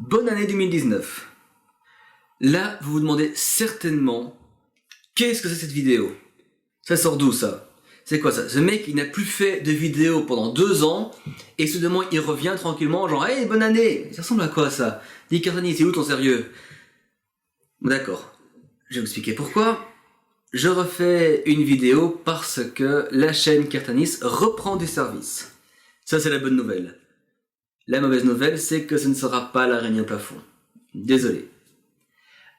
Bonne année 2019. Là, vous vous demandez certainement, qu'est-ce que c'est cette vidéo? Ça sort d'où ça? C'est quoi ça? Ce mec, il n'a plus fait de vidéo pendant 2 ans, et soudainement il revient tranquillement, genre, hey, bonne année! Ça ressemble à quoi ça? Dis Cartani, c'est où ton sérieux? D'accord, je vais vous expliquer pourquoi. Je refais une vidéo parce que la chaîne Cartanis reprend du service. Ça, c'est la bonne nouvelle. La mauvaise nouvelle, c'est que ce ne sera pas l'araignée au plafond. Désolé.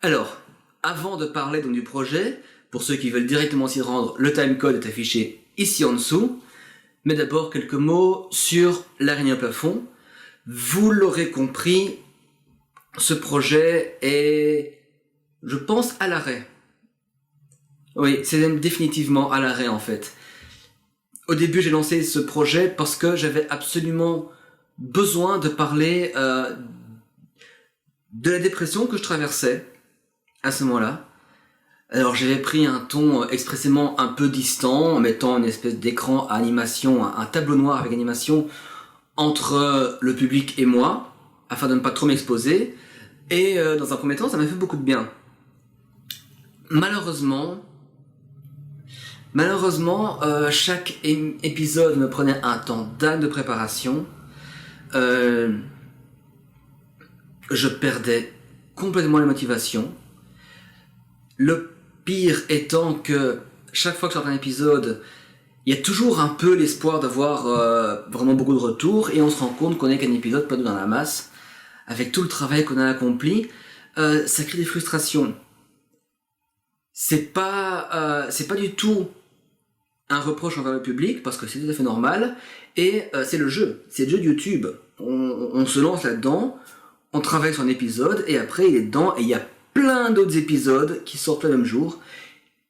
Alors, avant de parler donc du projet, pour ceux qui veulent directement s'y rendre, le timecode est affiché ici en dessous. Mais d'abord, quelques mots sur l'araignée au plafond. Vous l'aurez compris, ce projet est, je pense, à l'arrêt. Oui, c'est même définitivement à l'arrêt en fait. Au début, j'ai lancé ce projet parce que j'avais absolument besoin de parler de la dépression que je traversais à ce moment-là. Alors j'avais pris un ton expressément un peu distant, en mettant une espèce d'écran à animation, un tableau noir avec animation entre le public et moi, afin de ne pas trop m'exposer. Et dans un premier temps, ça m'a fait beaucoup de bien. Malheureusement, chaque épisode me prenait un temps dingue de préparation. Je perdais complètement la motivation. Le pire étant que chaque fois que je sors un épisode, il y a toujours un peu l'espoir d'avoir vraiment beaucoup de retours, et on se rend compte qu'on n'est qu'un épisode perdu dans la masse. Avec tout le travail qu'on a accompli, ça crée des frustrations. C'est pas du tout un reproche envers le public, parce que c'est tout à fait normal, et c'est le jeu de YouTube. On se lance là-dedans, on travaille sur un épisode, et après il est dedans, et il y a plein d'autres épisodes qui sortent le même jour,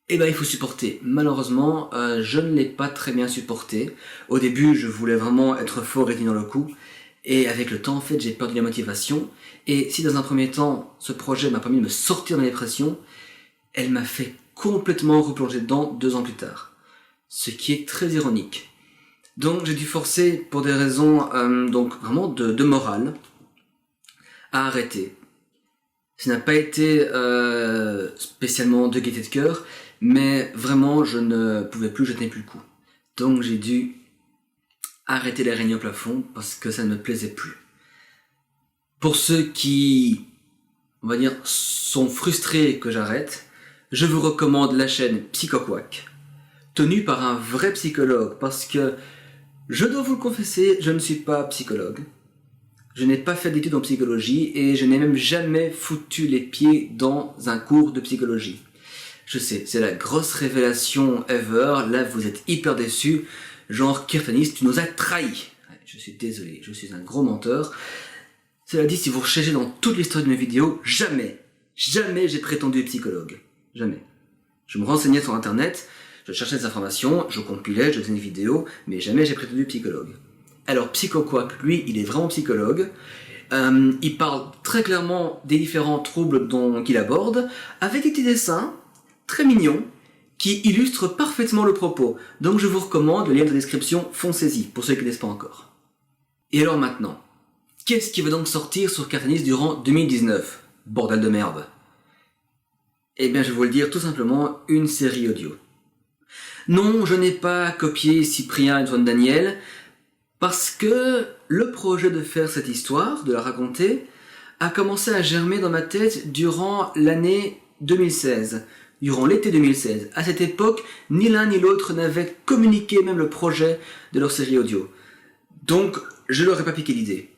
et ben il faut supporter. Malheureusement, je ne l'ai pas très bien supporté. Au début, je voulais vraiment être fort et tenir le coup, et avec le temps, en fait, j'ai perdu la motivation, et si dans un premier temps, ce projet m'a permis de me sortir de ma dépression, elle m'a fait complètement replonger dedans 2 ans plus tard. Ce qui est très ironique. Donc j'ai dû forcer, pour des raisons donc vraiment de morale, à arrêter. Ça n'a pas été spécialement de gaieté de cœur, mais vraiment je ne pouvais plus, je tenais plus le coup. Donc j'ai dû arrêter l'araignée au plafond parce que ça ne me plaisait plus. Pour ceux qui, on va dire, sont frustrés que j'arrête, je vous recommande la chaîne PsychoQuack, tenue par un vrai psychologue, parce que, je dois vous le confesser, je ne suis pas psychologue. Je n'ai pas fait d'études en psychologie, et je n'ai même jamais foutu les pieds dans un cours de psychologie. Je sais, c'est la grosse révélation ever, là vous êtes hyper déçus, genre Kirtanis, tu nous as trahis. Je suis désolé, je suis un gros menteur. Cela dit, si vous recherchez dans toute l'histoire de mes vidéos, jamais j'ai prétendu être psychologue. Jamais. Je me renseignais sur internet, je cherchais des informations, je compilais, je faisais une vidéo, mais jamais j'ai prétendu psychologue. Alors PsychoQuack, lui, il est vraiment psychologue. Il parle très clairement des différents troubles qu'il aborde, avec des petits dessins très mignons qui illustrent parfaitement le propos. Donc je vous recommande le lien de description, foncez-y, pour ceux qui ne connaissent pas encore. Et alors maintenant, qu'est-ce qui va donc sortir sur Cartanis durant 2019? Bordel de merde. Eh bien je vais vous le dire tout simplement, une série audio. Non, je n'ai pas copié Cyprien et Antoine Daniel, parce que le projet de faire cette histoire, de la raconter, a commencé à germer dans ma tête durant l'année 2016, durant l'été 2016. À cette époque, ni l'un ni l'autre n'avaient communiqué même le projet de leur série audio. Donc, je leur ai pas piqué l'idée.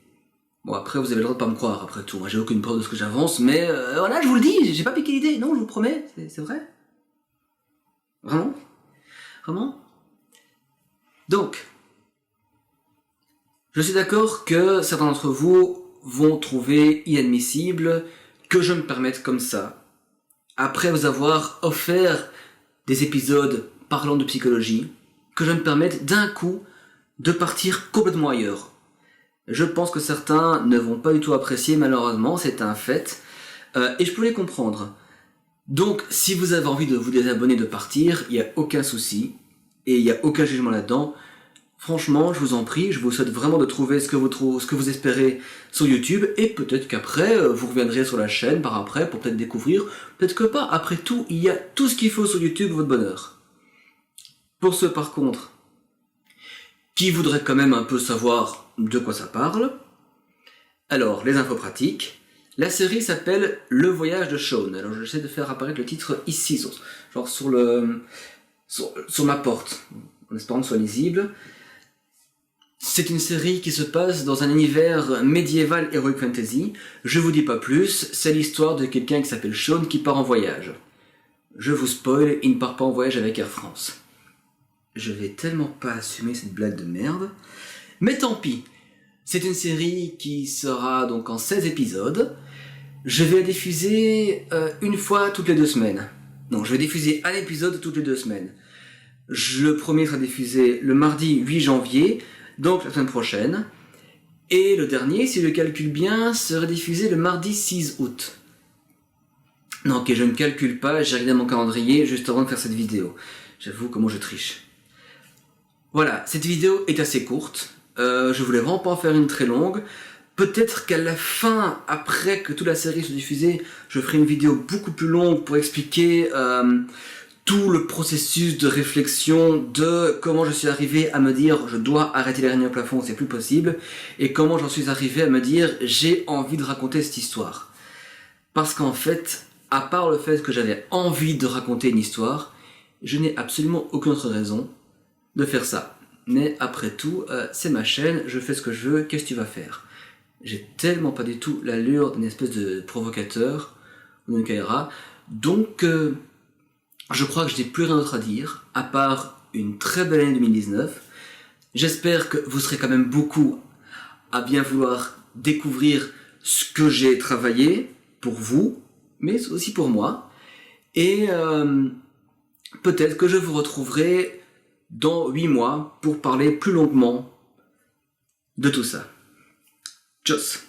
Bon, après, vous avez le droit de pas me croire, après tout. Moi, j'ai aucune preuve de ce que j'avance, mais voilà, je vous le dis, j'ai pas piqué l'idée. Non, je vous promets, c'est vrai. Vraiment? Vraiment? Donc, je suis d'accord que certains d'entre vous vont trouver inadmissible que je me permette comme ça, après vous avoir offert des épisodes parlant de psychologie, que je me permette d'un coup de partir complètement ailleurs. Je pense que certains ne vont pas du tout apprécier, malheureusement, c'est un fait, et je peux les comprendre. Donc, si vous avez envie de vous désabonner, de partir, il n'y a aucun souci, et il n'y a aucun jugement là-dedans. Franchement, je vous en prie, je vous souhaite vraiment de trouver ce que vous espérez sur YouTube, et peut-être qu'après, vous reviendrez sur la chaîne par après pour peut-être découvrir, peut-être que pas. Après tout, il y a tout ce qu'il faut sur YouTube pour votre bonheur. Pour ceux par contre, qui voudraient quand même un peu savoir de quoi ça parle, alors, les infos pratiques. La série s'appelle Le Voyage de Sean. Alors, j'essaie de faire apparaître le titre ici, sur ma porte, en espérant que ce soit lisible. C'est une série qui se passe dans un univers médiéval heroic fantasy. Je vous dis pas plus, c'est l'histoire de quelqu'un qui s'appelle Sean qui part en voyage. Je vous spoil, il ne part pas en voyage avec Air France. Je vais tellement pas assumer cette blague de merde. Mais tant pis. C'est une série qui sera donc en 16 épisodes. Je vais la diffuser une fois toutes les 2 semaines. Non, je vais diffuser un épisode toutes les 2 semaines. Le premier sera diffusé le mardi 8 janvier, donc la semaine prochaine. Et le dernier, si je calcule bien, sera diffusé le mardi 6 août. Non, ok, je ne calcule pas, j'ai regardé mon calendrier juste avant de faire cette vidéo. J'avoue comment je triche. Voilà, cette vidéo est assez courte. Je voulais vraiment pas en faire une très longue. Peut-être qu'à la fin, après que toute la série soit diffusée, je ferai une vidéo beaucoup plus longue pour expliquer tout le processus de réflexion de comment je suis arrivé à me dire je dois arrêter les araignées au plafond, c'est plus possible, et comment j'en suis arrivé à me dire j'ai envie de raconter cette histoire. Parce qu'en fait, à part le fait que j'avais envie de raconter une histoire, je n'ai absolument aucune autre raison de faire ça. Mais après tout, c'est ma chaîne, je fais ce que je veux, qu'est-ce que tu vas faire? J'ai tellement pas du tout l'allure d'une espèce de provocateur, ou d'une caïra, donc je crois que je n'ai plus rien d'autre à dire, à part une très belle année 2019. J'espère que vous serez quand même beaucoup à bien vouloir découvrir ce que j'ai travaillé pour vous, mais aussi pour moi, et peut-être que je vous retrouverai dans 8 mois pour parler plus longuement de tout ça. Tchuss.